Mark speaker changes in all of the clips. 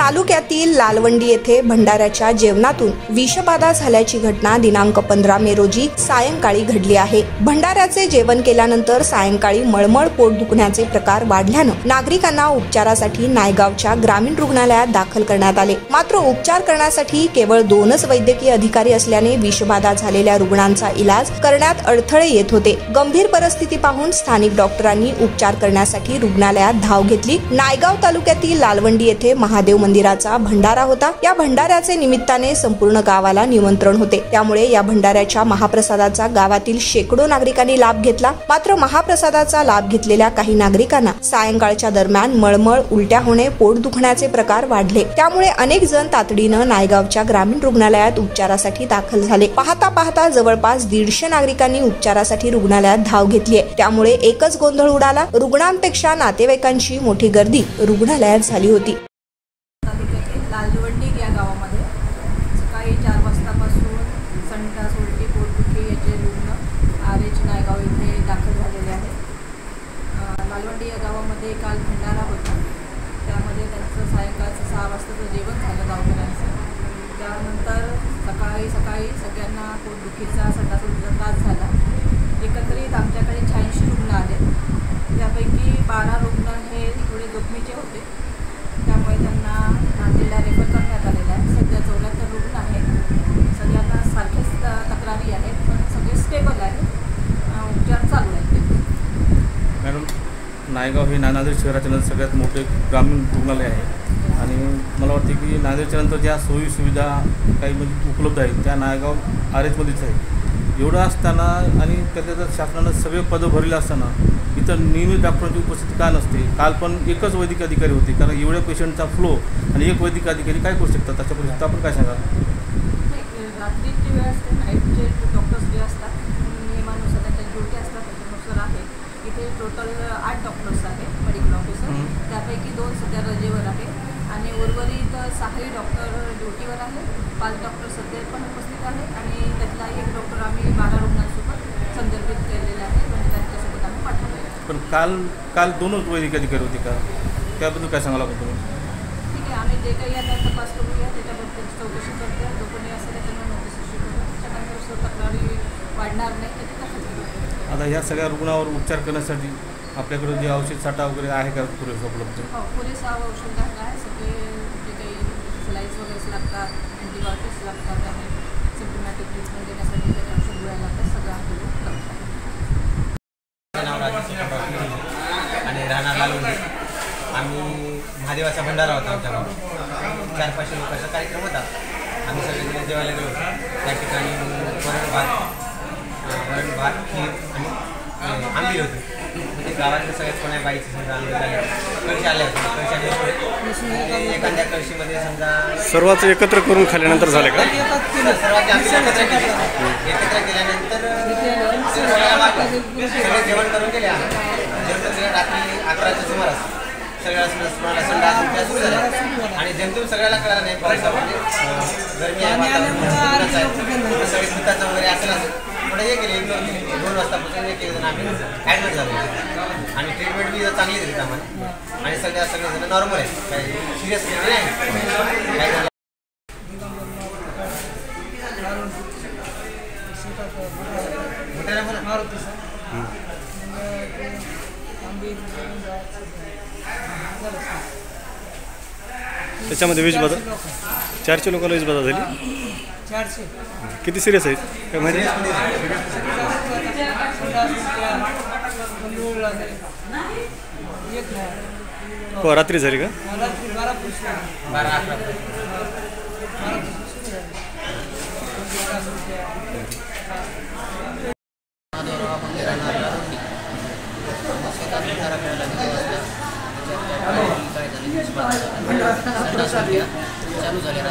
Speaker 1: तालुक्यातील लालवंडी येथे भंडाऱ्याच्या जेवणातून विषबाधा झाल्याची घटना दिनांक 15 मे रोजी सायंकाळी घडली आहे। भंडाऱ्याचे जेवण केल्यानंतर सायंकाळी मळमळ पोट दुखण्याचे प्रकार वाढल्यानं नागरिकांना उपचारासाठी नायगावच्या ग्रामीण रुग्णालयात दाखल करण्यात आले। मात्र उपचार करण्यासाठी केवळ 2च वैद्यकीय अधिकारी असल्याने विषबाधा झालेल्या रुग्णांचा इलाज करण्यात अडथळे येत होते। गंभीर परिस्थिती पाहून स्थानिक डॉक्टरांनी उपचार करण्यासाठी रुग्णालयात धाव घेतली। नायगाव तालुक्यातील लालवंडी येथे महादेव मंदिराचा भंडारा होता। या भंडाऱ्याचे निमित्ताने संपूर्ण गावाला निमंत्रण होते, त्यामुळे या भंडाऱ्याच्या महाप्रसादाचा गावातील शेकडो नागरिकांनी लाभ घेतला। मात्र महाप्रसादाचा लाभ घेतलेल्या काही नागरिकांना सायंकाळच्या दरम्यान मळमळ, उलट्या होणे, पोट दुखण्याचे प्रकार वाढले। त्यामुळे अनेक जण तातडीनं नायगावच्या ग्रामीण रुग्णालयात उपचारासाठी दाखल झाले। पाहता पाहता जवळपास 150 नागरिकांनी उपचारासाठी रुग्णालयात धाव घेतली आहे। त्यामुळे एकच गोंधळ उडाला। रुग्णांपेक्षा नातेवाईकांची मोठी गर्दी रुग्णालयात झाली होती।
Speaker 2: लालवंडी या गावामध्ये सकाळी 4 वाजतापासून संडास, उलटी, पोटदुखी याचे रुग्ण RH नायगाव इथे दाखल झालेले आहेत। लालवंडी या गावामध्ये काल भंडारा होता, त्यामध्ये त्यांचं सायंकाळचं 6 वाजताचं जेवण झालं गावकऱ्यांचं। त्यानंतर सकाळी सगळ्यांना पोटदुखीचा, संडास उलटीचा त्रास झाला। एकंदरीत आमच्याकडे 86 रुग्ण आले, त्यापैकी 12 रुग्ण हे थोडे जोखमीचे होते, त्यामुळे त्यांना नांदेडला रेफर करण्यात आलेलं आहे। सध्या 74 रुग्ण आहेत, सगळ्यांना सारखेच तक्रारी आहेत, पण सगळे स्टेबल आहेत, उपचार चालू आहेत।
Speaker 3: मॅडम, नायगाव हे नांदेड शहराच्या सगळ्यात मोठे ग्रामीण रुग्णालय आहे आणि मला वाटते की नांदेडच्या नंतर ज्या सोयी सुविधा काही म्हणजे उपलब्ध आहेत त्या नायगाव RH मध्येच आहे। एवढं असताना आणि त्याच्या शासनानं सगळे पदं भरले असताना इथं नियमित डॉक्टरांची उपस्थिती का नसते? काल पण एकच वैद्यकीय अधिकारी होते, कारण एवढ्या पेशंटचा फ्लो आणि एक वैद्यकीय अधिकारी काय करू शकतात? अशा परिस्थितीत आपण काय सांगाल?
Speaker 2: रात्रीची वेळ असते, नाईटचे डॉक्टर्स जे असतात नियमानुसार त्यांच्या ड्युटी असतात, त्याच्यानुसार आहे। इथे टोटल 8 डॉक्टर्स आहेत, मेडिकल ऑफिसर, त्यापैकी 2 सध्या रजेवर आहे आणि उर्वरित 6 डॉक्टर ड्युटीवर आहेत। 5 डॉक्टर सध्या पण उपस्थित आहेत आणि त्यातला 1 डॉक्टर आम्ही 12 रुग्णांसोबत संदर्भित केलेला आहे आणि त्यांच्यासोबत आम्ही पाठवले।
Speaker 3: पण काल 2च वैद्यकीय अधिकारी होते का? त्याबद्दल काय सांगाल आपण तुम्ही?
Speaker 2: ठीक आहे, आम्ही जे काही आता तपास करूया, त्याच्याबद्दल चौकशी करतो। जो कोणी असेल त्यांना नोटीस इश्यू करू, त्याच्यानंतर तक्रारी वाढणार नाही त्याची दखल घेऊ।
Speaker 3: आता ह्या सगळ्या रुग्णावर उपचार करण्यासाठी आपल्याकडे जे औषध साठा वगैरे आहे का पुरेसा उपलब्ध?
Speaker 2: हो, पुरेसा औषध आहे। सगळे जे काही सलाईज वगैरे लागतात, अँटीबायोटिक्स लागतात आणि सिम्पटमॅटिक ट्रीटमेंट देण्यासाठी काही औषध गोळ्या लागतात, सगळं आपल्याला
Speaker 4: आणि राहणार लालवंडी। आम्ही महादेवाचा भंडारा होता आमच्याकडे, 400-500 लोकांचा कार्यक्रम होता। आम्ही सगळे जेवायला गेलो, त्या ठिकाणी वरण भात, खीर आणि आंबील होते। म्हणजे गावातले सगळ्यात कोणा बाईचे समजा आंबे झाले, कळशी आले होते, कळशी एखाद्या कळशीमध्ये समजा
Speaker 3: सर्वच एकत्र करून खाल्ल्यानंतर झाले का?
Speaker 4: सर्वांचे आम्ही एकत्र केल्यानंतर सगळे जेवण करून गेले। जेवण रात्री 11च्या सुमारास सगळ्याला संडास सुरू झाल्या आणि जेमतेम सगळ्याला कळालं नाही, पावसामध्ये गरमी आहे, वातावरण सगळे दुधाचं वगैरे असेल थोडं हे केले, इग्नोर केले। 2 वाजतापासून एक जण आम्ही ॲडमिट झालो आणि ट्रीटमेंट बी चांगली दिली आम्हाला आणि सगळेजण नॉर्मल आहे, काही सिरियस नाही काय झालं।
Speaker 3: त्याच्यामध्ये विषबाधा 400 लोकांना विषबाधा झाली।
Speaker 2: 400
Speaker 3: किती सिरियस आहेत काय माहिती? हो, रात्री झाली का?
Speaker 4: चालू झाले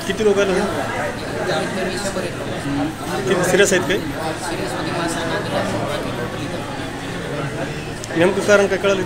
Speaker 3: किती लोकांना? किती सिरियस आहेत काही? नेमकं कारण काय कळालं?